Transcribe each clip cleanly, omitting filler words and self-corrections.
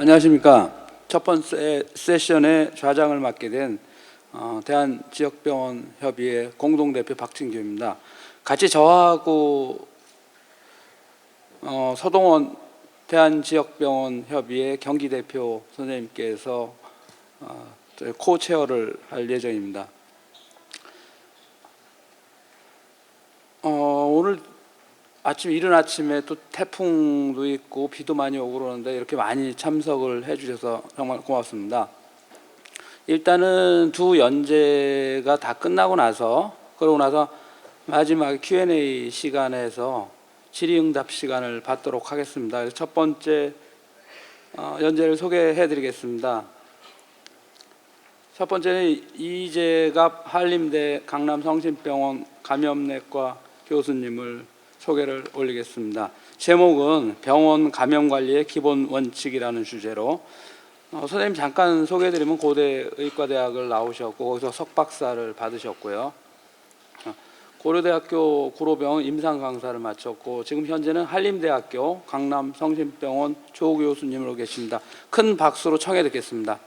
안녕하십니까. 첫 번째 세션의 좌장을 맡게 된 대한지역병원협의회 공동대표 박진규입니다. 같이 저하고 서동원 대한지역병원협의회 경기대표 선생님께서 코체어를 할 예정입니다. 오늘 이른 아침에 또 태풍도 있고 비도 많이 오고 그러는데 이렇게 많이 참석을 해주셔서 정말 고맙습니다. 일단은 두 연제가 다 끝나고 나서 마지막 Q&A 시간에서 질의응답 시간을 받도록 하겠습니다. 그래서 첫 번째 연제를 소개해드리겠습니다. 첫 번째는 이재갑 한림대 강남성심병원 감염내과 교수님을 소개를 올리겠습니다. 제목은 병원 감염관리의 기본 원칙이라는 주제로 선생님 잠깐 소개해드리면 고대 의과대학을 나오셨고 거기서 석박사를 받으셨고요. 고려대학교 구로병원 임상 강사를 마쳤고 지금 현재는 한림대학교 강남성심병원 조 교수님으로 계십니다. 큰 박수로 청해 듣겠습니다.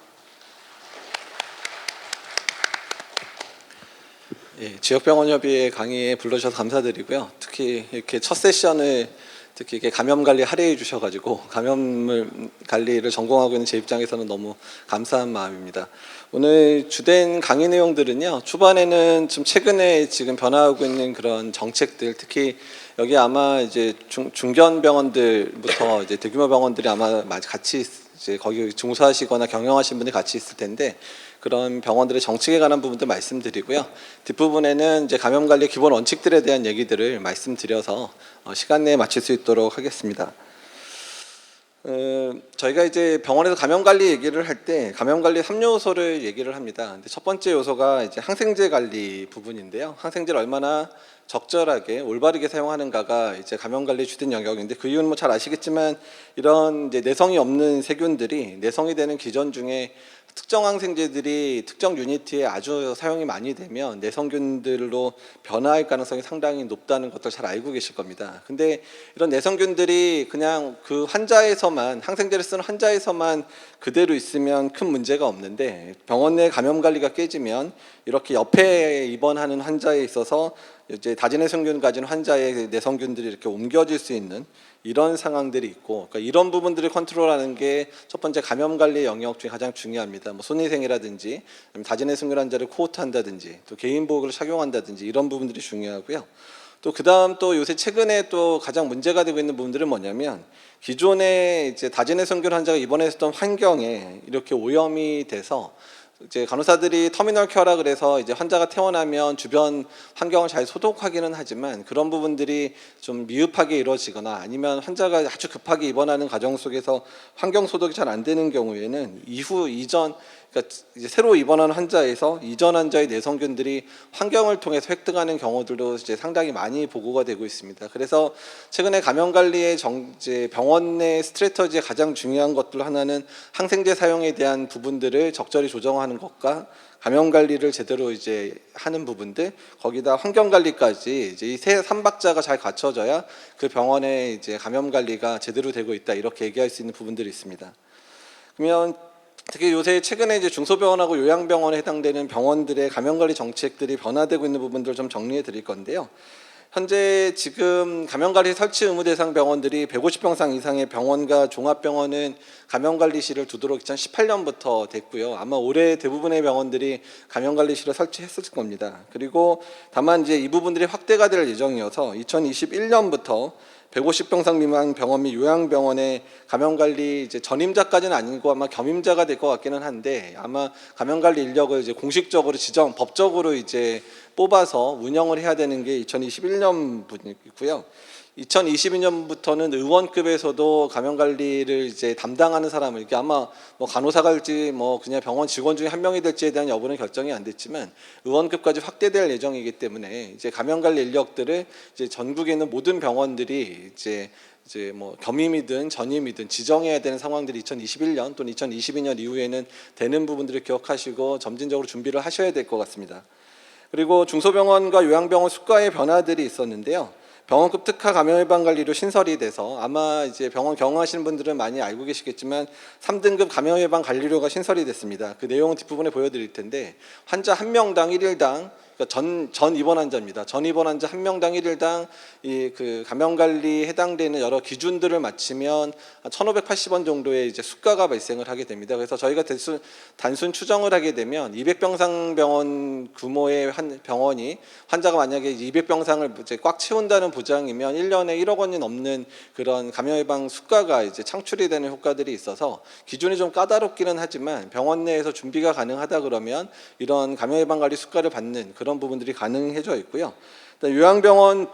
예, 지역병원협의회 강의에 불러주셔서 감사드리고요. 특히 이렇게 첫 세션을 특히 이렇게 감염 관리 할애해 주셔가지고 감염 관리를 전공하고 있는 제 입장에서는 너무 감사한 마음입니다. 오늘 주된 강의 내용들은요. 초반에는 좀 최근에 지금 변화하고 있는 그런 정책들, 특히 여기 아마 이제 중견 병원들부터 이제 대규모 병원들이 아마 같이 이제 거기 종사하시거나 경영하시는 분들이 같이 있을 텐데 그런 병원들의 정책에 관한 부분들 말씀드리고요. 뒷부분에는 이제 감염관리 기본 원칙들에 대한 얘기들을 말씀드려서 시간 내에 마칠 수 있도록 하겠습니다. 저희가 이제 병원에서 감염관리 얘기를 할 때 감염관리 3요소를 얘기를 합니다. 근데 첫 번째 요소가 이제 항생제 관리 부분인데요. 항생제를 얼마나 적절하게 올바르게 사용하는가가 이제 감염관리의 주된 영역인데 그 이유는 뭐 잘 아시겠지만 이런 이제 내성이 없는 세균들이 내성이 되는 기전 중에 특정 항생제들이 특정 유니트에 아주 사용이 많이 되면 내성균들로 변화할 가능성이 상당히 높다는 것들 잘 알고 계실 겁니다. 근데 이런 내성균들이 그냥 그 환자에서만 항생제를 쓰는 환자에서만 그대로 있으면 큰 문제가 없는데 병원 내 감염 관리가 깨지면 이렇게 옆에 입원하는 환자에 있어서 이제 다진내성균 가진 환자의 내성균들이 이렇게 옮겨질 수 있는 이런 상황들이 있고, 그러니까 이런 부분들을 컨트롤하는 게 첫 번째 감염 관리 영역 중에 가장 중요합니다. 뭐 손위생이라든지 다진내성균 환자를 코호트한다든지 또 개인 보호구를 착용한다든지 이런 부분들이 중요하고요. 또 그다음 또 요새 최근에 또 가장 문제가 되고 있는 부분들은 뭐냐면 기존에 이제 다진내성균 환자가 입원했었던 환경에 이렇게 오염이 돼서 이제 간호사들이 터미널 케어라 그래서 이제 환자가 퇴원하면 주변 환경을 잘 소독하기는 하지만 그런 부분들이 좀 미흡하게 이루어지거나 아니면 환자가 아주 급하게 입원하는 과정 속에서 환경 소독이 잘 안 되는 경우에는 그러니까 이제 새로 입원한 환자에서 이전 환자의 내성균들이 환경을 통해서 획득하는 경우들도 이제 상당히 많이 보고가 되고 있습니다. 그래서 최근에 감염 관리의 이제 병원 내 스트래터지의 가장 중요한 것들 하나는 항생제 사용에 대한 부분들을 적절히 조정하는 것과 감염 관리를 제대로 이제 하는 부분들, 거기다 환경 관리까지 이제 이 세 삼박자가 잘 갖춰져야 그 병원의 이제 감염 관리가 제대로 되고 있다 이렇게 얘기할 수 있는 부분들이 있습니다. 그러면 특히 요새 최근에 이제 중소병원하고 요양병원에 해당되는 병원들의 감염관리 정책들이 변화되고 있는 부분들을 좀 정리해 드릴 건데요. 현재 지금 감염관리 설치 의무 대상 병원들이 150병상 이상의 병원과 종합병원은 감염관리실을 두도록 2018년부터 됐고요. 아마 올해 대부분의 병원들이 감염관리실을 설치했을 겁니다. 그리고 다만 이제 이 부분들이 확대가 될 예정이어서 2021년부터 150병상 미만 병원 및 요양병원의 감염관리 이제 전임자까지는 아니고 아마 겸임자가 될 것 같기는 한데 아마 감염관리 인력을 이제 공식적으로 법적으로 이제 뽑아서 운영을 해야 되는 게 2021년분이고요. 2022년부터는 의원급에서도 감염관리를 이제 담당하는 사람을 이게 아마 뭐 간호사가 될지 뭐 그냥 병원 직원 중에 한 명이 될지에 대한 여부는 결정이 안 됐지만 의원급까지 확대될 예정이기 때문에 이제 감염관리 인력들을 이제 전국에 있는 모든 병원들이 이제 뭐 겸임이든 전임이든 지정해야 되는 상황들이 2021년 또는 2022년 이후에는 되는 부분들을 기억하시고 점진적으로 준비를 하셔야 될 것 같습니다. 그리고 중소병원과 요양병원 수가의 변화들이 있었는데요. 병원급 특화 감염 예방 관리로 신설이 돼서 아마 이제 병원 경험하시는 분들은 많이 알고 계시겠지만 3등급 감염 예방 관리료가 신설이 됐습니다. 그 내용은 뒷부분에 보여드릴 텐데 환자 한 명당 1일당 전 입원 환자입니다. 전 입원 환자 한 명당 1일당 이 그 감염 관리에 해당되는 여러 기준들을 맞추면 1,580원 정도의 이제 수가가 발생을 하게 됩니다. 그래서 저희가 단순 추정을 하게 되면 200병상 병원 규모의 한 병원이 환자가 만약에 200병상을 이제 꽉 채운다는 보장이면 1년에 1억 원이 넘는 그런 감염 예방 수가가 이제 창출이 되는 효과들이 있어서 기준이 좀 까다롭기는 하지만 병원 내에서 준비가 가능하다 그러면 이런 감염 예방 관리 수가를 받는 그런 부분들이 가능해져 있고요. 요양병원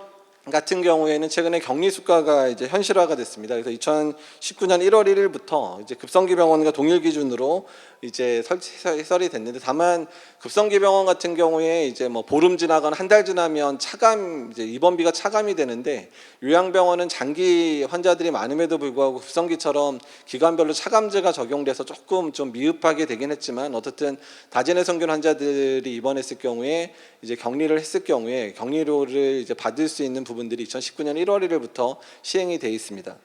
같은 경우에는 최근에 격리 수가가 이제 현실화가 됐습니다. 그래서 2019년 1월 1일부터 이제 급성기 병원과 동일 기준으로 이제 설이 됐는데 다만 급성기 병원 같은 경우에 이제 뭐 보름 지나거나 한 달 지나면 차감 이제 입원비가 차감이 되는데 요양병원은 장기 환자들이 많음에도 불구하고 급성기처럼 기간별로 차감제가 적용돼서 조금 좀 미흡하게 되긴 했지만 어쨌든 다제내성균 환자들이 입원했을 경우에 이제 격리를 했을 경우에 격리료를 이제 받을 수 있는 부분들이 2019년 1월 1일부터 시행이 돼 있습니다.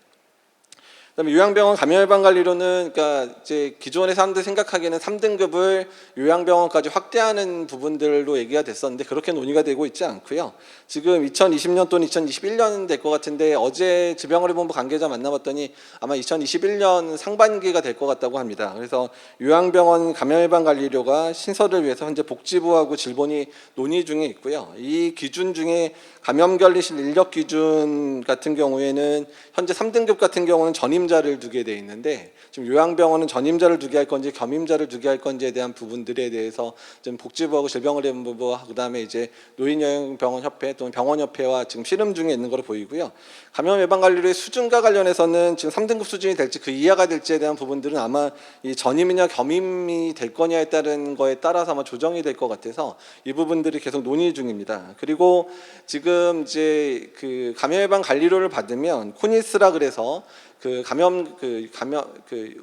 그다음에 요양병원 감염 예방 관리로는 그러니까 이제 기존의 사람들 생각하기에는 3등급을 요양병원까지 확대하는 부분들로 얘기가 됐었는데 그렇게 논의가 되고 있지 않고요. 지금 2020년 또는 2021년 될 것 같은데 어제 질병관리본부 관계자 만나봤더니 아마 2021년 상반기가 될 것 같다고 합니다. 그래서 요양병원 감염 예방 관리료가 신설을 위해서 현재 복지부하고 질본이 논의 중에 있고요. 이 기준 중에 감염관리실 인력 기준 같은 경우에는 현재 3등급 같은 경우는 전임자를 두게 돼 있는데 지금 요양병원은 전임자를 두게 할 건지 겸임자를 두게 할 건지에 대한 부분들에 대해서 좀 복지부하고 질병관리본부와 그다음에 이제 노인요양병원협회 또는 병원협회와 지금 씨름 중에 있는 것으로 보이고요. 감염 예방 관리료의 수준과 관련해서는 지금 3등급 수준이 될지 그 이하가 될지에 대한 부분들은 아마 이 전임이냐 겸임이 될 거냐에 따른 거에 따라서 아마 조정이 될 것 같아서 이 부분들이 계속 논의 중입니다. 그리고 지금 이제 그 감염 예방 관리료를 받으면 코니스라 그래서 그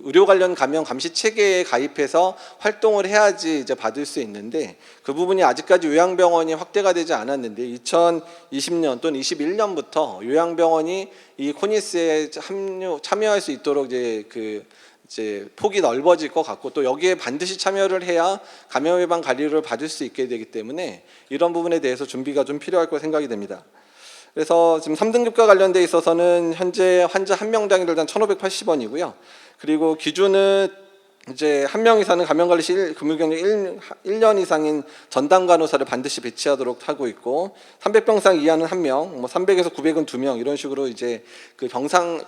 의료 관련 감염 감시 체계에 가입해서 활동을 해야지 이제 받을 수 있는데 그 부분이 아직까지 요양병원이 확대가 되지 않았는데 2020년 또는 21년부터 요양병원이 이 코니스에 참여할 수 있도록 이제 폭이 넓어질 것 같고 또 여기에 반드시 참여를 해야 감염 예방 관리료를 받을 수 있게 되기 때문에 이런 부분에 대해서 준비가 좀 필요할 거 생각이 됩니다. 그래서 지금 3등급과 관련돼 있어서는 현재 환자 한 명당 일단 1,580원이고요. 그리고 기준은 이제 한 명 이상은 감염관리실 근무경력 1년 이상인 전담 간호사를 반드시 배치하도록 하고 있고 300병상 이하는 1명, 뭐 300에서 900은 2명 이런 식으로 이제 그 병상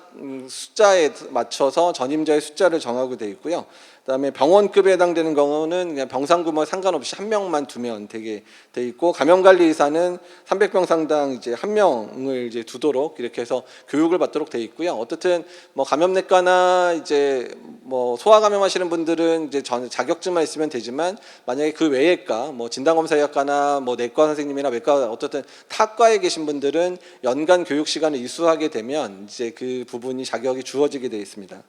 숫자에 맞춰서 전임자의 숫자를 정하고 돼 있고요. 그다음에 병원급에 해당되는 경우는 그냥 병상 규모에 상관없이 한 명만 두면 되게 돼 있고 감염관리 의사는 300병상당 이제 한 명을 이제 두도록 이렇게 해서 교육을 받도록 돼 있고요. 어쨌든 뭐 감염내과나 이제 뭐 소아 감염하시는 분들은 이제 자격증만 있으면 되지만 만약에 그 외의 과 뭐 진단검사의학과나 뭐 내과 선생님이나 외과 어쨌든 타과에 계신 분들은 연간 교육 시간을 이수하게 되면 이제 그 부분이 자격이 주어지게 돼 있습니다.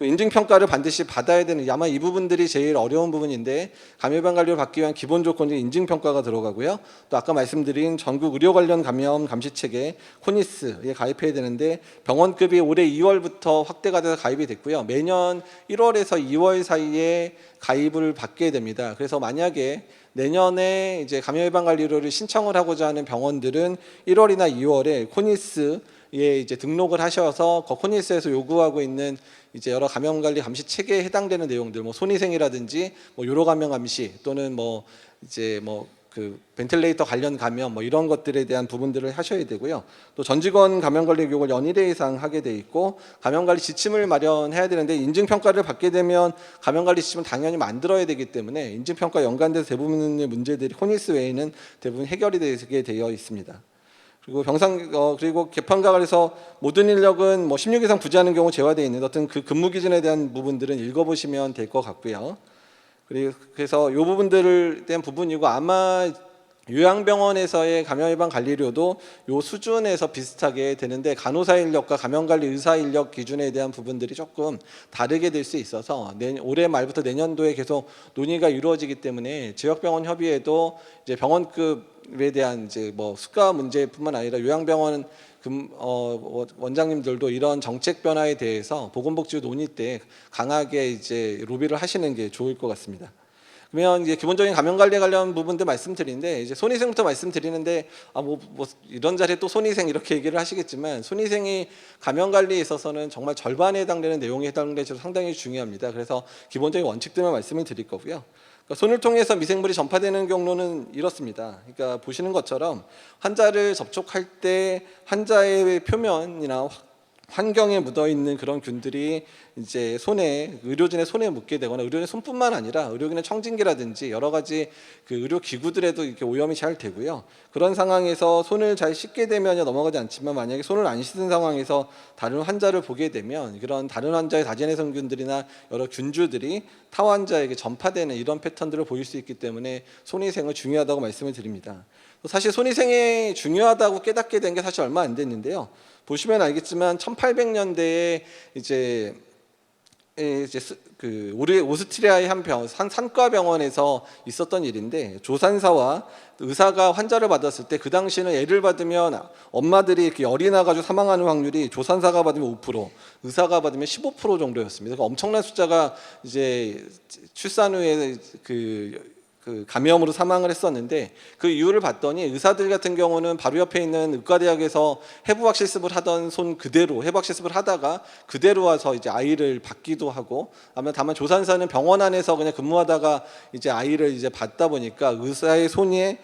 인증평가를 반드시 받아야 되는 아마 이 부분들이 제일 어려운 부분인데 감염 예방 관리를 받기 위한 기본 조건이 인증평가가 들어가고요. 또 아까 말씀드린 전국 의료 관련 감염 감시체계 코니스에 가입해야 되는데 병원급이 올해 2월부터 확대가 돼서 가입이 됐고요. 매년 1월에서 2월 사이에 가입을 받게 됩니다. 그래서 만약에 내년에 이제 감염 예방 관리료를 신청을 하고자 하는 병원들은 1월이나 2월에 코니스에 이제 등록을 하셔서 코니스에서 요구하고 있는 이제 여러 감염 관리 감시 체계에 해당되는 내용들, 뭐 손위생이라든지 뭐 요로 감염 감시 또는 뭐 이제 뭐 그 벤틸레이터 관련 감염 뭐 이런 것들에 대한 부분들을 하셔야 되고요. 또 전 직원 감염 관리 교육을 연일회 이상 하게 돼 있고 감염 관리 지침을 마련해야 되는데 인증 평가를 받게 되면 감염 관리 지침은 당연히 만들어야 되기 때문에 인증 평가 연관돼서 대부분의 문제들이 코니스 외에는 대부분 해결이 되게 되어 있습니다. 그리고 그리고 개판가에서 모든 인력은 뭐 16 이상 부재하는 경우 제외되어 있는 어떤 그 근무 기준에 대한 부분들은 읽어보시면 될 것 같고요. 그래서 이 부분들에 대한 부분이고 아마 요양병원에서의 감염 예방 관리료도 요 수준에서 비슷하게 되는데 간호사 인력과 감염관리 의사 인력 기준에 대한 부분들이 조금 다르게 될 수 있어서 올해 말부터 내년도에 계속 논의가 이루어지기 때문에 지역병원 협의회도 이제 병원급에 대한 이제 뭐 수가 문제뿐만 아니라 요양병원 원장님들도 이런 정책 변화에 대해서 보건복지부 논의 때 강하게 이제 로비를 하시는 게 좋을 것 같습니다. 그러면 이제 기본적인 감염 관리에 관련 부분들 말씀드리는데 이제 손위생부터 말씀드리는데 뭐 이런 자리에 또 손위생 이렇게 얘기를 하시겠지만 손위생이 감염 관리에 있어서는 정말 절반에 해당되는 내용에 해당돼서 상당히 중요합니다. 그래서 기본적인 원칙들만 말씀을 드릴 거고요. 그러니까 손을 통해서 미생물이 전파되는 경로는 이렇습니다. 그러니까 보시는 것처럼 환자를 접촉할 때 환자의 표면이나 환경에 묻어 있는 그런 균들이 이제 의료진의 손에 묻게 되거나 의료진 손뿐만 아니라 의료진의 청진기라든지 여러 가지 그 의료 기구들에도 이렇게 오염이 잘 되고요. 그런 상황에서 손을 잘 씻게 되면 넘어가지 않지만 만약에 손을 안 씻은 상황에서 다른 환자를 보게 되면 그런 다른 환자의 다전해 성균들이나 여러 균주들이 타 환자에게 전파되는 이런 패턴들을 보일 수 있기 때문에 손위생은 중요하다고 말씀을 드립니다. 사실 손위생이 중요하다고 깨닫게 된 게 사실 얼마 안 됐는데요. 보시면 알겠지만 1800년대에 이제 그 오스트리아의 한 산과 병원에서 있었던 일인데 조산사와 의사가 환자를 받았을 때 그 당시에는 애를 받으면 엄마들이 이렇게 열이 나가지고 사망하는 확률이 조산사가 받으면 5%, 의사가 받으면 15% 정도였습니다. 그러니까 엄청난 숫자가 이제 출산 후에 그 감염으로 사망을 했었는데 그 이유를 봤더니 의사들 같은 경우는 바로 옆에 있는 의과대학에서 해부학 실습을 하던 손 그대로 해부학 실습을 하다가 그대로 와서 이제 아이를 받기도 하고 다만 조산사는 병원 안에서 그냥 근무하다가 이제 아이를 이제 받다 보니까 의사의 손이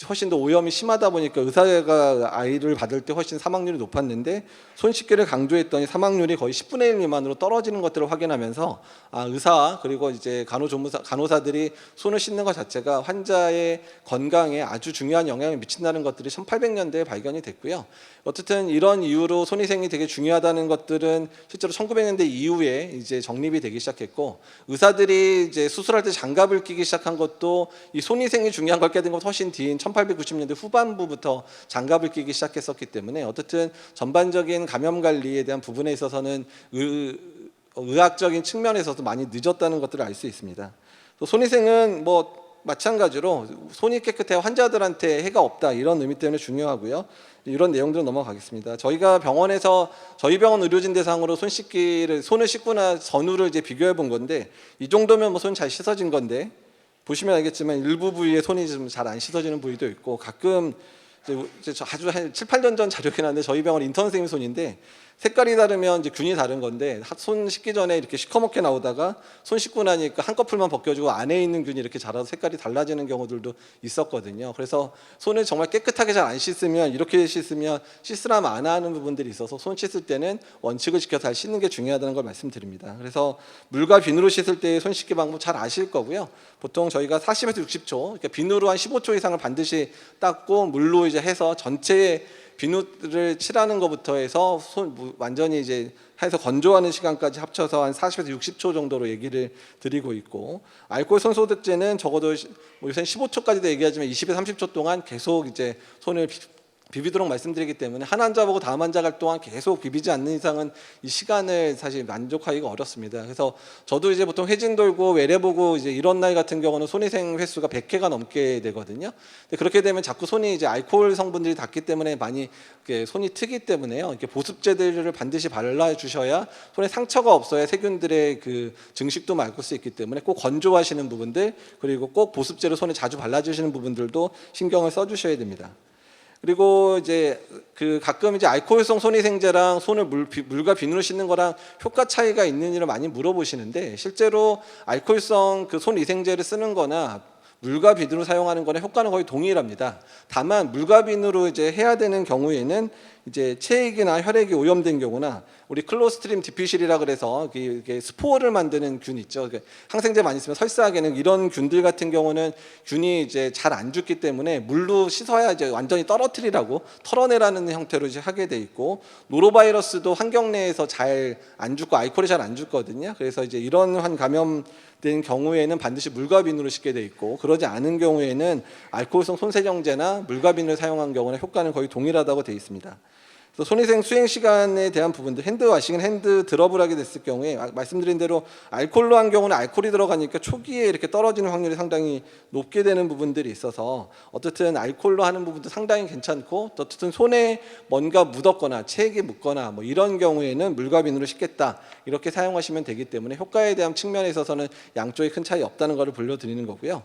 훨씬 더 오염이 심하다 보니까 의사가 아이를 받을 때 훨씬 사망률이 높았는데 손 씻기를 강조했더니 사망률이 거의 10분의 1 미만으로 떨어지는 것들을 확인하면서 의사 그리고 이제 간호사들이 손을 씻는 것 자체가 환자의 건강에 아주 중요한 영향을 미친다는 것들이 1800년대에 발견이 됐고요. 어쨌든 이런 이유로 손위생이 되게 중요하다는 것들은 실제로 1900년대 이후에 이제 정립이 되기 시작했고 의사들이 이제 수술할 때 장갑을 끼기 시작한 것도 이 손위생이 중요한 걸 깨닫는 것 훨씬 뒤인 1890년대 후반부부터 장갑을 끼기 시작했었기 때문에 어쨌든 전반적인 감염 관리에 대한 부분에 있어서는 의학적인 측면에서도 많이 늦었다는 것들을 알 수 있습니다. 또 손위생은 뭐 마찬가지로 손이 깨끗해 환자들한테 해가 없다 이런 의미 때문에 중요하고요. 이런 내용들은 넘어가겠습니다. 저희가 병원에서 저희 병원 의료진 대상으로 손을 씻고 나 전후를 이제 비교해 본 건데 이 정도면 뭐 손 잘 씻어진 건데 보시면 알겠지만 일부 부위에 손이 좀 잘 안 씻어지는 부위도 있고 가끔 이제 아주 한 7, 8년 전 자료긴 한데 저희 병원 인턴 선생님 손인데 색깔이 다르면 이제 균이 다른 건데 손 씻기 전에 이렇게 시커멓게 나오다가 손 씻고 나니까 한꺼풀만 벗겨지고 안에 있는 균이 이렇게 자라서 색깔이 달라지는 경우들도 있었거든요. 그래서 손을 정말 깨끗하게 잘 안 씻으면 이렇게 씻으라면 안 하는 부분들이 있어서 손 씻을 때는 원칙을 지켜서 잘 씻는 게 중요하다는 걸 말씀드립니다. 그래서 물과 비누로 씻을 때 손 씻기 방법 잘 아실 거고요. 보통 저희가 40에서 60초, 그러니까 비누로 한 15초 이상을 반드시 닦고 물로 이제 해서 전체에 비누를 칠하는 것부터 해서 완전히 이제 해서 건조하는 시간까지 합쳐서 한 40에서 60초 정도로 얘기를 드리고 있고 알코올 손소독제는 적어도 요새 15초까지도 얘기하지만 20에서 30초 동안 계속 이제 손을 비비도록 말씀드리기 때문에 한 환자 보고 다음 환자 갈 동안 계속 비비지 않는 이상은 이 시간을 사실 만족하기가 어렵습니다. 그래서 저도 이제 보통 회진 돌고 외래 보고 이제 이런 날 같은 경우는 손위생 횟수가 100회가 넘게 되거든요. 근데 그렇게 되면 자꾸 손이 이제 알코올 성분들이 닿기 때문에 많이 손이 트기 때문에요. 이렇게 보습제들을 반드시 발라 주셔야 손에 상처가 없어야 세균들의 그 증식도 막을 수 있기 때문에 꼭 건조하시는 부분들 그리고 꼭 보습제로 손에 자주 발라주시는 부분들도 신경을 써주셔야 됩니다. 그리고 이제 가끔 이제 알코올성 손위생제랑 손을 물과 비누로 씻는 거랑 효과 차이가 있는 일을 많이 물어보시는데 실제로 알코올성 그 손위생제를 쓰는 거나 물과 비누로 사용하는 거는 효과는 거의 동일합니다. 다만 물과 비누로 이제 해야 되는 경우에는 이제 체액이나 혈액이 오염된 경우나 우리 클로스트림 디퓨실이라 그래서 이게 스포를 만드는 균 있죠. 항생제 많이 쓰면 설사하게는 이런 균들 같은 경우는 균이 이제 잘 안 죽기 때문에 물로 씻어야 이제 완전히 떨어뜨리라고 털어내라는 형태로 이제 하게 돼 있고 노로바이러스도 환경 내에서 잘 안 죽고 알코올이 잘 안 죽거든요. 그래서 이제 이런 감염 된 경우에는 반드시 물과 비누를 씻게 돼 있고, 그러지 않은 경우에는 알코올성 손세정제나 물과 비누를 사용한 경우는 효과는 거의 동일하다고 되어 있습니다. 그래서 손위생 수행 시간에 대한 부분들, 핸드와싱은 핸드 드럽을 하게 됐을 경우에 말씀드린 대로 알코올로 한 경우는 알코올이 들어가니까 초기에 이렇게 떨어지는 확률이 상당히 높게 되는 부분들이 있어서, 어쨌든 알코올로 하는 부분도 상당히 괜찮고, 또 어쨌든 손에 뭔가 묻었거나 체액이 묻거나 뭐 이런 경우에는 물과 비누를 씻겠다 이렇게 사용하시면 되기 때문에 효과에 대한 측면에 있어서는 양쪽에 큰 차이 없다는 것을 불러드리는 거고요.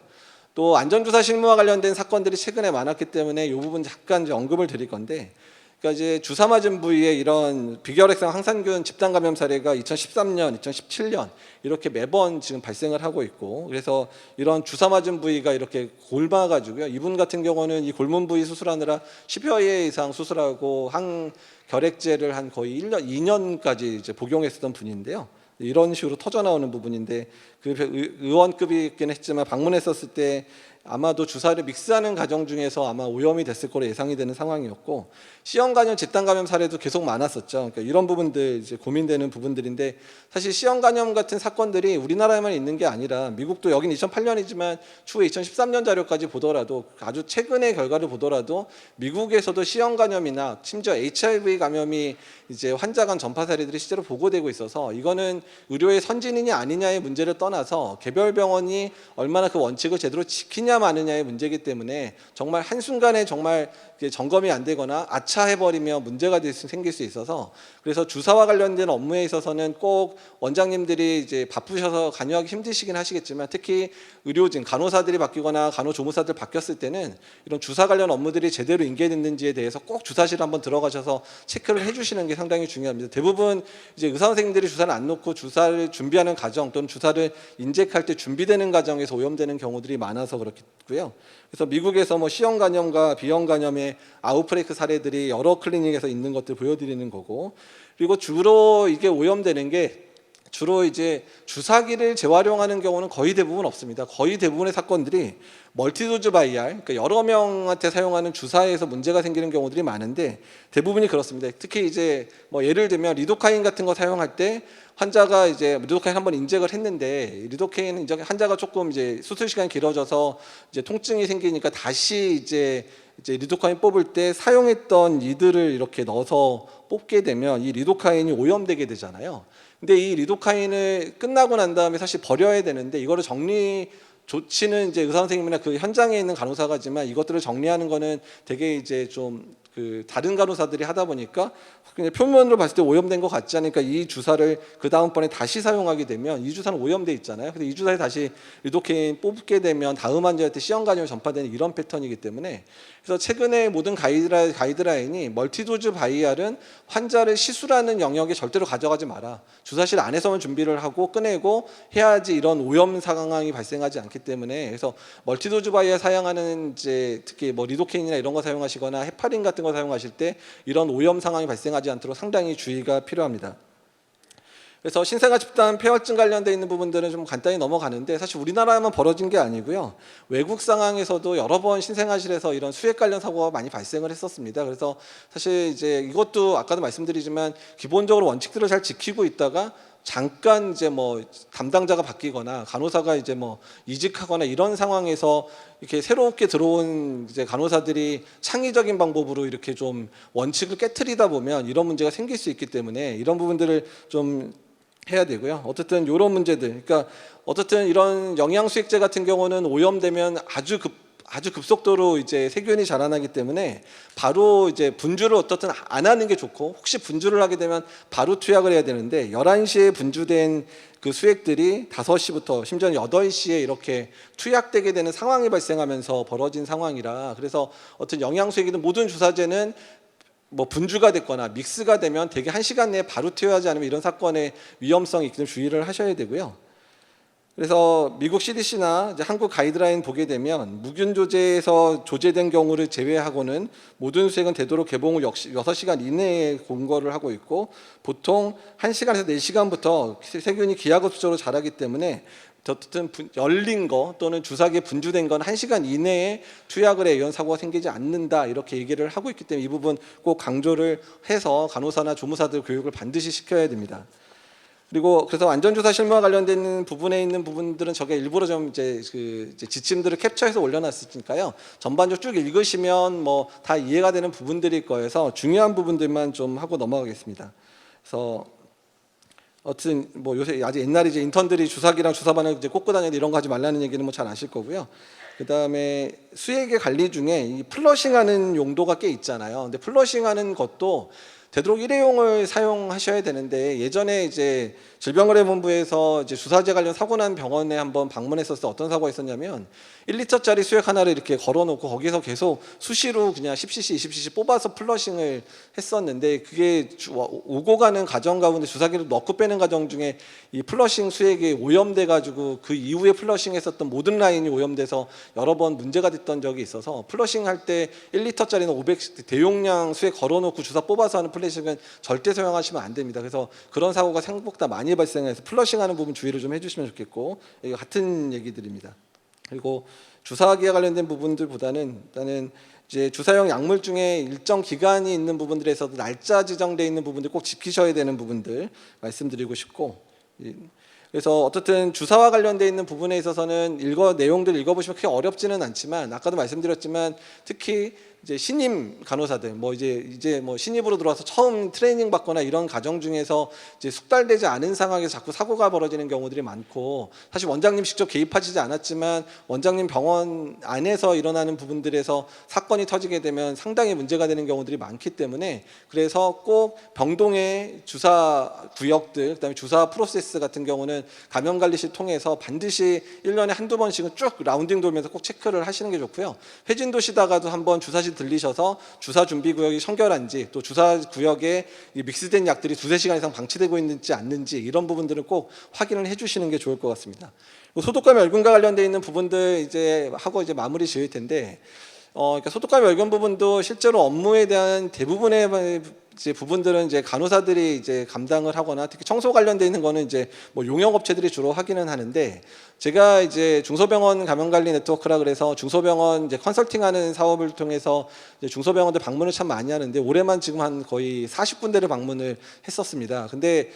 또 안전주사 실무와 관련된 사건들이 최근에 많았기 때문에 이 부분 잠깐 이제 언급을 드릴 건데, 그러니까 이제 주사 맞은 부위에 이런 비결핵성 항산균 집단 감염 사례가 2013년, 2017년 이렇게 매번 지금 발생을 하고 있고, 그래서 이런 주사 맞은 부위가 이렇게 골마가지고요. 이분 같은 경우는 이 골문 부위 수술하느라 10여 회 이상 수술하고 항결핵제를 한 거의 1년, 2년까지 이제 복용했었던 분인데요. 이런 식으로 터져 나오는 부분인데, 그 의원급이긴 했지만 방문했었을 때 아마도 주사를 믹스하는 과정 중에서 아마 오염이 됐을 거로 예상이 되는 상황이었고, C형 간염, 집단 감염 사례도 계속 많았었죠. 그러니까 이런 부분들 이제 고민되는 부분들인데, 사실 C형 간염 같은 사건들이 우리나라에만 있는 게 아니라 미국도, 여긴 2008년이지만 추후에 2013년 자료까지 보더라도, 아주 최근의 결과를 보더라도 미국에서도 C형 간염이나 심지어 HIV 감염이 이제 환자 간 전파 사례들이 실제로 보고되고 있어서, 이거는 의료의 선진이냐 아니냐의 문제를 떠나서 개별 병원이 얼마나 그 원칙을 제대로 지키냐 마느냐의 문제이기 때문에, 정말 한순간에 정말 점검이 안 되거나 아차해버리면 문제가 생길 수 있어서, 그래서 주사와 관련된 업무에 있어서는 꼭 원장님들이 이제 바쁘셔서 관여하기 힘드시긴 하시겠지만, 특히 의료진, 간호사들이 바뀌거나 간호조무사들 바뀌었을 때는 이런 주사 관련 업무들이 제대로 인계됐는지에 대해서 꼭 주사실 한번 들어가셔서 체크를 해주시는 게 상당히 중요합니다. 대부분 이제 의사 선생님들이 주사를 안 놓고 주사를 준비하는 과정 또는 주사를 인젝할 때 준비되는 과정에서 오염되는 경우들이 많아서 그렇고요. 그래서 미국에서 뭐 C형 간염과 B형 간염의 아웃브레이크 사례들이 여러 클리닉에서 있는 것들 보여드리는 거고, 그리고 주로 이게 오염되는 게 주로 이제 주사기를 재활용하는 경우는 거의 대부분 없습니다. 거의 대부분의 사건들이 멀티도즈 바이알, 그러니까 여러 명한테 사용하는 주사에서 문제가 생기는 경우들이 많은데, 대부분이 그렇습니다. 특히 이제 뭐 예를 들면 리도카인 같은 거 사용할 때 환자가 이제 리도카인 한번 인젝을 했는데, 리도카인 인젝 환자가 조금 이제 수술 시간이 길어져서 이제 통증이 생기니까 다시 이제 리도카인 뽑을 때 사용했던 이들을 이렇게 넣어서 뽑게 되면 이 리도카인이 오염되게 되잖아요. 근데 이 리도카인을 끝나고 난 다음에 사실 버려야 되는데, 이거를 정리 조치는 이제 의사 선생님이나 그 현장에 있는 간호사가지만, 이것들을 정리하는 거는 되게 이제 좀 그 다른 간호사들이 하다 보니까 그냥 표면으로 봤을 때 오염된 것 같지 않으니까 이 주사를 그 다음번에 다시 사용하게 되면 이 주사는 오염돼 있잖아요. 근데 이 주사에 다시 리도케인 뽑게 되면 다음 환자한테 C형 간염이 전파되는 이런 패턴이기 때문에, 그래서 최근에 모든 가이드라인이 멀티도즈 바이알은 환자를 시술하는 영역에 절대로 가져가지 마라, 주사실 안에서만 준비를 하고 꺼내고 해야지 이런 오염 상황이 발생하지 않기 때문에, 그래서 멀티도즈 바이알 사용하는 이제 특히 뭐 리도케인이나 이런 거 사용하시거나 헤파린 같은 거 사용하실 때 이런 오염 상황이 발생하지 않도록 상당히 주의가 필요합니다. 그래서 신생아 집단 폐혈증 관련돼 있는 부분들은 좀 간단히 넘어가는데, 사실 우리나라에만 벌어진 게 아니고요. 외국 상황에서도 여러 번 신생아실에서 이런 수액 관련 사고가 많이 발생을 했었습니다. 그래서 사실 이제 이것도 아까도 말씀드리지만 기본적으로 원칙들을 잘 지키고 있다가 잠깐 이제 뭐 담당자가 바뀌거나 간호사가 이제 뭐 이직하거나 이런 상황에서 이렇게 새롭게 들어온 이제 간호사들이 창의적인 방법으로 이렇게 좀 원칙을 깨트리다 보면 이런 문제가 생길 수 있기 때문에 이런 부분들을 좀 해야 되고요. 어쨌든 이런 문제들, 그러니까 어쨌든 이런 영양수액제 같은 경우는 오염되면 아주 급속도로 이제 세균이 자라나기 때문에 바로 이제 분주를 어떻든 안 하는 게 좋고, 혹시 분주를 하게 되면 바로 투약을 해야 되는데, 11시에 분주된 그 수액들이 5시부터 심지어 8시에 이렇게 투약되게 되는 상황이 발생하면서 벌어진 상황이라, 그래서 어떤 영양수액이든 모든 주사제는 뭐 분주가 됐거나 믹스가 되면 대개 1시간 내에 바로 투여하지 않으면 이런 사건의 위험성이 있기 때문에 주의를 하셔야 되고요. 그래서 미국 CDC나 이제 한국 가이드라인 보게 되면 무균 조제에서 조제된 경우를 제외하고는 모든 수액은 되도록 개봉 후 6시간 이내에 공거를 하고 있고, 보통 1시간에서 4시간부터 세균이 기하급수적으로 자라기 때문에 어쨌든 열린 거 또는 주사기에 분주된 건 1시간 이내에 투약을 해 이런 사고가 생기지 않는다, 이렇게 얘기를 하고 있기 때문에 이 부분 꼭 강조를 해서 간호사나 조무사들 교육을 반드시 시켜야 됩니다. 그리고 그래서 안전조사 실무와 관련된 부분에 있는 부분들은 저게 일부러 좀 이제 이제 지침들을 캡처해서 올려놨으니까요. 전반적으로 쭉 읽으시면 뭐 다 이해가 되는 부분들일 거여서 중요한 부분들만 좀 하고 넘어가겠습니다. 그래서 어쨌든 뭐 요새 아주 옛날에 이제 인턴들이 주사기랑 주사바늘 이제 꽂고 다니는 이런 거 하지 말라는 얘기는 뭐 잘 아실 거고요. 그다음에 수액의 관리 중에 이 플러싱하는 용도가 꽤 있잖아요. 근데 플러싱하는 것도 되도록 일회용을 사용하셔야 되는데 예전에 이제 질병관리본부에서 이제 주사제 관련 사고 난 병원에 한번 방문했었을 때 어떤 사고가 있었냐면 1리터짜리 수액 하나를 이렇게 걸어놓고 거기서 계속 수시로 그냥 10cc, 20cc 뽑아서 플러싱을 했었는데 그게 오고 가는 과정 가운데 주사기를 넣고 빼는 과정 중에 이 플러싱 수액이 오염돼 가지고 그 이후에 플러싱했었던 모든 라인이 오염돼서 여러 번 문제가 됐던 적이 있어서 플러싱 할 때 1리터짜리는 500 대용량 수액 걸어놓고 주사 뽑아서 하는 플러싱은 절대 사용하시면 안 됩니다. 그래서 그런 사고가 생각보다 많이 발생해서 플러싱하는 부분 주의를 좀 해주시면 좋겠고 이거 같은 얘기들입니다. 그리고 주사기와 관련된 부분들보다는 일단은 이제 주사용 약물 중에 일정 기간이 있는 부분들에서도 날짜 지정되어 있는 부분들 꼭 지키셔야 되는 부분들 말씀드리고 싶고 그래서 어쨌든 주사와 관련되어 있는 부분에 있어서는 내용들 읽어보시면 크게 어렵지는 않지만 아까도 말씀드렸지만 특히 이제 신임 간호사들 뭐 이제 뭐 신입으로 들어와서 처음 트레이닝 받거나 이런 과정 중에서 이제 숙달되지 않은 상황에서 자꾸 사고가 벌어지는 경우들이 많고 사실 원장님 직접 개입하시지 않았지만 원장님 병원 안에서 일어나는 부분들에서 사건이 터지게 되면 상당히 문제가 되는 경우들이 많기 때문에 그래서 꼭 병동의 주사 구역들 그다음에 주사 프로세스 같은 경우는 감염관리실 통해서 반드시 1년에 한두 번씩은 쭉 라운딩 돌면서 꼭 체크를 하시는 게 좋고요. 회진도시다가도 한번 주사실 들리셔서 주사 준비 구역이 청결한지 또 주사 구역에 믹스된 약들이 2-3시간 이상 방치되고 있는지 않는지 이런 부분들을 꼭 확인을 해주시는 게 좋을 것 같습니다. 소독과 멸균과 관련되어 있는 부분들 이제 하고 이제 마무리 지을 텐데 그러니까 소독과 멸균 부분도 실제로 업무에 대한 대부분의 이제 부분들은 이제 간호사들이 이제 감당을 하거나 특히 청소 관련돼 있는 거는 이제 뭐 용역업체들이 주로 하기는 하는데 제가 이제 중소병원 감염관리 네트워크라 그래서 중소병원 이제 컨설팅하는 사업을 통해서 이제 중소병원들 방문을 참 많이 하는데 올해만 지금 한 거의 40군데를 방문을 했었습니다. 근데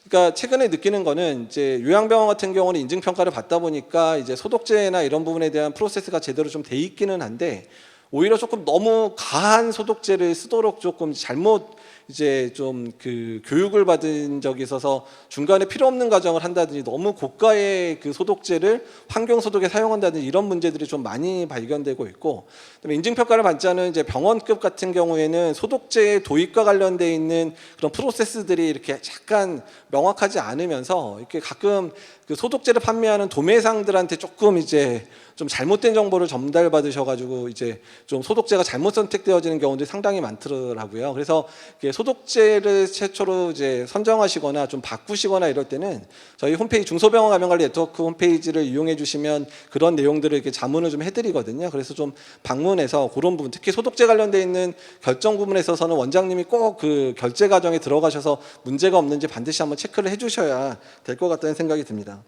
그러니까 최근에 느끼는 거는 이제 요양병원 같은 경우는 인증평가를 받다 보니까 이제 소독제나 이런 부분에 대한 프로세스가 제대로 좀 돼 있기는 한데 오히려 조금 너무 과한 소독제를 쓰도록 조금 잘못 이제 좀 그 교육을 받은 적이 있어서 중간에 필요 없는 과정을 한다든지 너무 고가의 그 소독제를 환경 소독에 사용한다든지 이런 문제들이 좀 많이 발견되고 있고 그다음에 인증평가를 받지 않은 이제 병원급 같은 경우에는 소독제의 도입과 관련돼 있는 그런 프로세스들이 이렇게 약간 명확하지 않으면서 이렇게 가끔 그 소독제를 판매하는 도매상들한테 조금 이제 좀 잘못된 정보를 전달받으셔가지고 이제 좀 소독제가 잘못 선택되어지는 경우들이 상당히 많더라고요. 그래서 소독제를 최초로 이제 선정하시거나 좀 바꾸시거나 이럴 때는 저희 홈페이지 중소병원 감염관리 네트워크 홈페이지를 이용해 주시면 그런 내용들을 이렇게 자문을 좀 해드리거든요. 그래서 좀 방문해서 그런 부분, 특히 소독제 관련돼 있는 결정 부분에 있어서는 원장님이 꼭 그 결제 과정에 들어가셔서 문제가 없는지 반드시 한번 체크를 해주셔야 될 것 같다는 생각이 듭니다.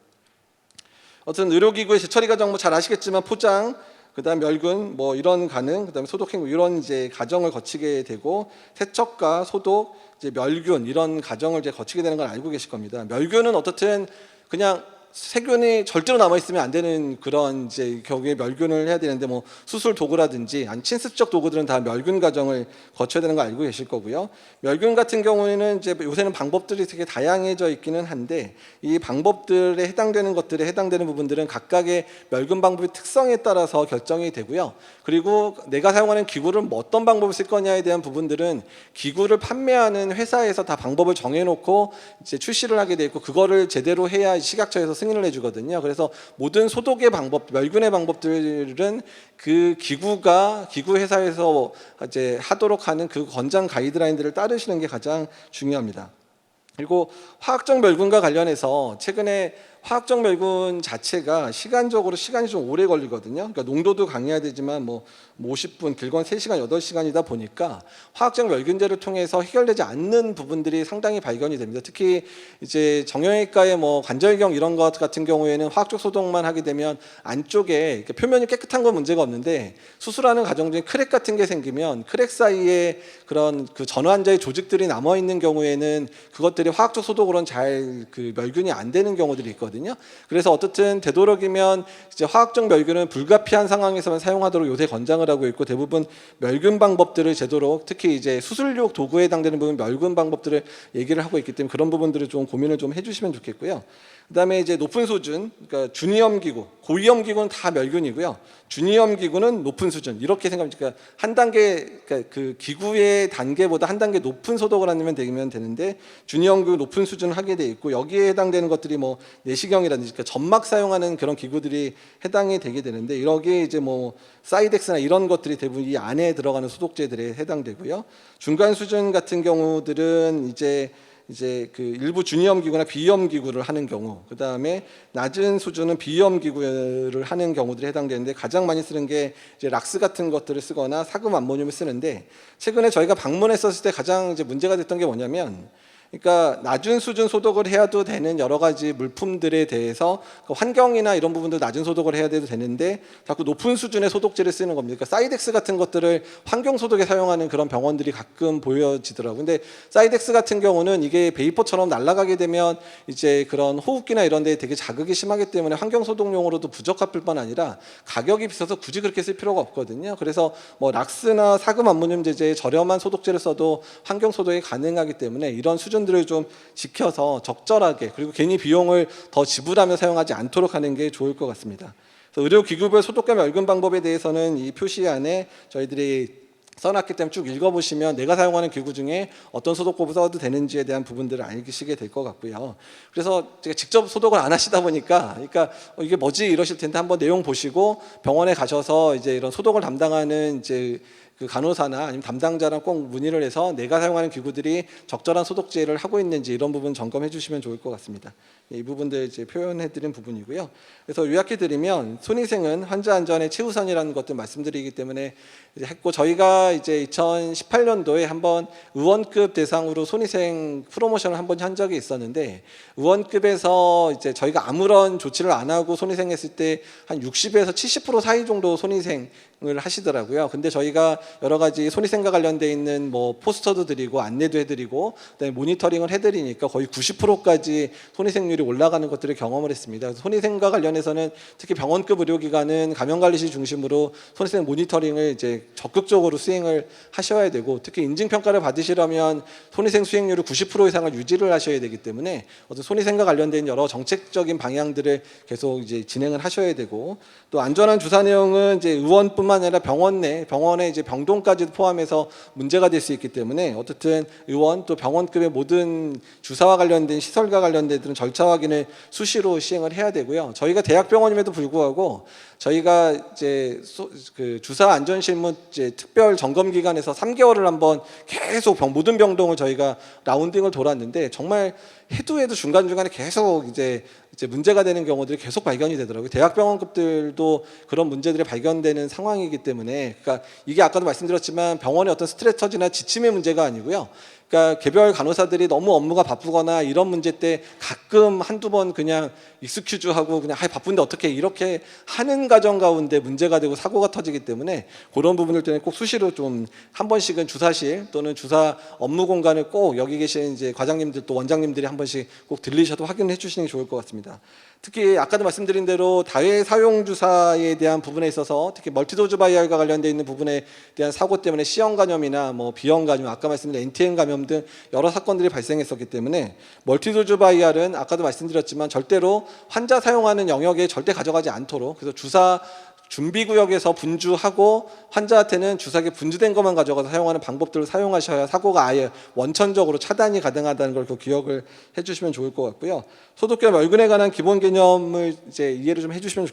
어쨌든 의료기구의 재처리 과정 뭐 잘 아시겠지만 포장, 그다음 멸균 뭐 이런 가능, 그다음에 소독행 이런 이제 과정을 거치게 되고 세척과 소독, 이제 멸균 이런 과정을 이제 거치게 되는 걸 알고 계실 겁니다. 멸균은 어떻든 그냥 세균이 절대로 남아 있으면 안 되는 그런 이제 경우에 멸균을 해야 되는데 뭐 수술 도구라든지 아니 침습적 도구들은 다 멸균 과정을 거쳐야 되는 거 알고 계실 거고요. 멸균 같은 경우에는 이제 요새는 방법들이 되게 다양해져 있기는 한데 이 방법들에 해당되는 것들에 해당되는 부분들은 각각의 멸균 방법의 특성에 따라서 결정이 되고요. 그리고 내가 사용하는 기구를 뭐 어떤 방법을 쓸 거냐에 대한 부분들은 기구를 판매하는 회사에서 다 방법을 정해놓고 이제 출시를 하게 돼 있고 그거를 제대로 해야 식약처에서 승인을 해주거든요. 그래서 모든 소독의 방법, 멸균의 방법들은 그 기구 회사에서 이제 하도록 하는 그 권장 가이드라인들을 따르시는 게 가장 중요합니다. 그리고 화학적 멸균과 관련해서 최근에 화학적 멸균 자체가 시간이 좀 오래 걸리거든요. 그러니까 농도도 강해야 되지만 뭐 50분, 길건 3시간, 8시간이다 보니까 화학적 멸균제를 통해서 해결되지 않는 부분들이 상당히 발견이 됩니다. 특히 이제 정형외과의 뭐 관절경 이런 것 같은 경우에는 화학적 소독만 하게 되면 안쪽에 표면이 깨끗한 건 문제가 없는데 수술하는 과정 중에 크랙 같은 게 생기면 크랙 사이에 그런 그 전환자의 조직들이 남아 있는 경우에는 그것들이 화학적 소독으로는 잘 그 멸균이 안 되는 경우들이 있거든요. 그래서 어떻든 되도록이면 이제 화학적 멸균은 불가피한 상황에서만 사용하도록 요새 권장을 하고 있고, 대부분 멸균 방법들을 제도록, 특히 이제 수술용 도구에 해당되는 부분 멸균 방법들을 얘기를 하고 있기 때문에 그런 부분들을 좀 고민을 좀 해주시면 좋겠고요. 그다음에 이제 높은 수준, 그러니까 준위험 기구, 고위험 기구는 다 멸균이고요. 준위험 기구는 높은 수준, 이렇게 생각하면, 그러니까 한 단계, 그러니까 그 기구의 단계보다 한 단계 높은 소독을 하면 되는데 준위험 기구 높은 수준을 하게 돼 있고, 여기에 해당되는 것들이 뭐 내시경이라든지 그러니까 점막 사용하는 그런 기구들이 해당이 되게 되는데, 여기에 이제 뭐 사이덱스나 이런 것들이 대부분 이 안에 들어가는 소독제들에 해당되고요. 중간 수준 같은 경우들은 이제 그 일부 준위험 기구나 비위험 기구를 하는 경우, 그 다음에 낮은 수준은 비위험 기구를 하는 경우들이 해당되는데, 가장 많이 쓰는 게 이제 락스 같은 것들을 쓰거나 사금 암모늄을 쓰는데, 최근에 저희가 방문했었을 때 가장 이제 문제가 됐던 게 뭐냐면, 그러니까 낮은 수준 소독을 해야도 되는 여러 가지 물품들에 대해서 환경이나 이런 부분도 낮은 소독을 해야 돼도 되는데 자꾸 높은 수준의 소독제를 쓰는 겁니다. 그러니까 사이덱스 같은 것들을 환경 소독에 사용하는 그런 병원들이 가끔 보여지더라고요. 근데 사이덱스 같은 경우는 이게 베이퍼처럼 날아가게 되면 이제 그런 호흡기나 이런 데에 되게 자극이 심하기 때문에 환경 소독용으로도 부적합할 뿐 아니라 가격이 비싸서 굳이 그렇게 쓸 필요가 없거든요. 그래서 뭐 락스나 사금 암모늄 제제의 저렴한 소독제를 써도 환경 소독이 가능하기 때문에 이런 수준들을 좀 지켜서 적절하게, 그리고 괜히 비용을 더 지불하며 사용하지 않도록 하는 게 좋을 것 같습니다. 그래서 의료기구별 소독과 멸균 방법에 대해서는 이 표시 안에 저희들이 써놨기 때문에 쭉 읽어보시면 내가 사용하는 기구 중에 어떤 소독법을 써도 되는지에 대한 부분들을 알시게 될 것 같고요. 그래서 제가 직접 소독을 안 하시다 보니까, 그러니까 이게 뭐지 이러실 텐데 한번 내용 보시고 병원에 가셔서 이제 이런 소독을 담당하는 이제 그 간호사나 아니면 담당자랑 꼭 문의를 해서 내가 사용하는 기구들이 적절한 소독제를 하고 있는지 이런 부분 점검해 주시면 좋을 것 같습니다. 이 부분들 이제 표현해 드린 부분이고요. 그래서 요약해 드리면 손위생은 환자 안전의 최우선이라는 것들 말씀드리기 때문에 이제 했고, 저희가 이제 2018년도에 한번 의원급 대상으로 손위생 프로모션을 한번 한 적이 있었는데, 의원급에서 이제 저희가 아무런 조치를 안 하고 손위생했을 때 한 60에서 70% 사이 정도 손위생을 하시더라고요. 근데 저희가 여러 가지 손위생과 관련돼 있는 뭐 포스터도 드리고 안내도 해드리고 그다음에 모니터링을 해드리니까 거의 90%까지 손위생률이 올라가는 것들을 경험을 했습니다. 그래서 손위생과 관련해서는 특히 병원급 의료기관은 감염관리실 중심으로 손위생 모니터링을 이제 적극적으로 수행을 하셔야 되고, 특히 인증평가를 받으시려면 손위생 수행률을 90% 이상을 유지를 하셔야 되기 때문에 어떤 손위생과 관련된 여러 정책적인 방향들을 계속 이제 진행을 하셔야 되고, 또 안전한 주사 내용은 이제 의원뿐만 아니라 병원의 이제 병동까지도 포함해서 문제가 될 수 있기 때문에 어떻든 의원 또 병원급의 모든 주사와 관련된 시설과 관련된 절차 확인을 수시로 시행을 해야 되고요. 저희가 대학병원임에도 불구하고 저희가 이제 그 주사 안전실무 이제 특별 점검 기간에서 3개월을 한번 계속 모든 병동을 저희가 라운딩을 돌았는데, 정말 해도 중간중간에 계속 이제 문제가 되는 경우들이 계속 발견이 되더라고요. 대학병원급들도 그런 문제들이 발견되는 상황이기 때문에, 그러니까 이게 아까도 말씀드렸지만 병원의 어떤 스트레처지나 지침의 문제가 아니고요. 그러니까 개별 간호사들이 너무 업무가 바쁘거나 이런 문제 때 가끔 한두 번 그냥 익스큐즈하고 그냥 바쁜데 어떻게 이렇게 하는 과정 가운데 문제가 되고 사고가 터지기 때문에 그런 부분들 때문에 꼭 수시로 좀 한 번씩은 주사실 또는 주사 업무 공간을 꼭 여기 계신 이제 과장님들 또 원장님들이 한 번씩 꼭 들리셔도 확인해 주시는 게 좋을 것 같습니다. 특히 아까도 말씀드린 대로 다회 사용 주사에 대한 부분에 있어서 특히 멀티도즈 바이알과 관련되어 있는 부분에 대한 사고 때문에 C형 감염이나 뭐 B형 감염, 아까 말씀드린 NTM 감염 등 여러 사건들이 발생했었기 때문에 멀티도즈 바이알은 아까도 말씀드렸지만 절대로 환자 사용하는 영역에 절대 가져가지 않도록, 그래서 주사 준비구역에서 분주하고 환자한테는 주사기 분주된 것만 가져가서 사용하는 방법들을 사용하셔야 사고가 아예 원천적으로 차단이 가능하다는 걸 기억을 해주시면 좋을 것 같고요. 소독과 멸균에 관한 기본 개념을 이제 이해를 좀 해주시면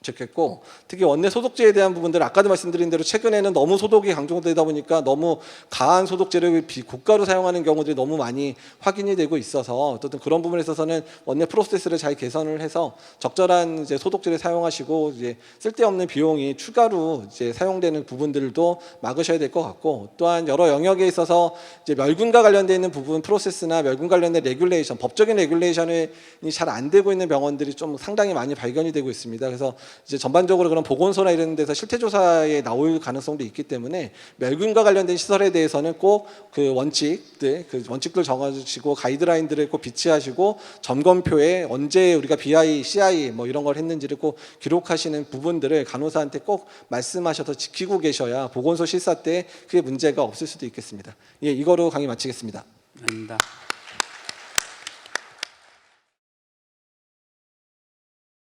좋겠고, 특히 원내 소독제에 대한 부분들 아까도 말씀드린 대로 최근에는 너무 소독이 강조되다 보니까 너무 가한 소독제를 고가로 사용하는 경우들이 너무 많이 확인이 되고 있어서 어쨌든 그런 부분에 있어서는 원내 프로세스를 잘 개선을 해서 적절한 이제 소독제를 사용하시고 이제 쓸데없는 비용이 추가로 이제 사용되는 부분들도 막으셔야 될 것 같고, 또한 여러 영역에 있어서 이제 멸군과 관련되어 있는 부분 프로세스나 멸군 관련된 레귤레이션, 법적인 레귤레이션이 잘 안 되고 있는 병원들이 좀 상당히 많이 발견이 되고 있습니다. 그래서 이제 전반적으로 그런 보건소나 이런 데서 실태 조사에 나올 가능성도 있기 때문에 멸균과 관련된 시설에 대해서는 꼭 그 원칙들 정하시고 가이드라인들을 꼭 비치하시고 점검표에 언제 우리가 BI, CI 뭐 이런 걸 했는지를 꼭 기록하시는 부분들을 간호사한테 꼭 말씀하셔서 지키고 계셔야 보건소 실사 때 그게 문제가 없을 수도 있겠습니다. 예, 이거로 강의 마치겠습니다. 아닙니다.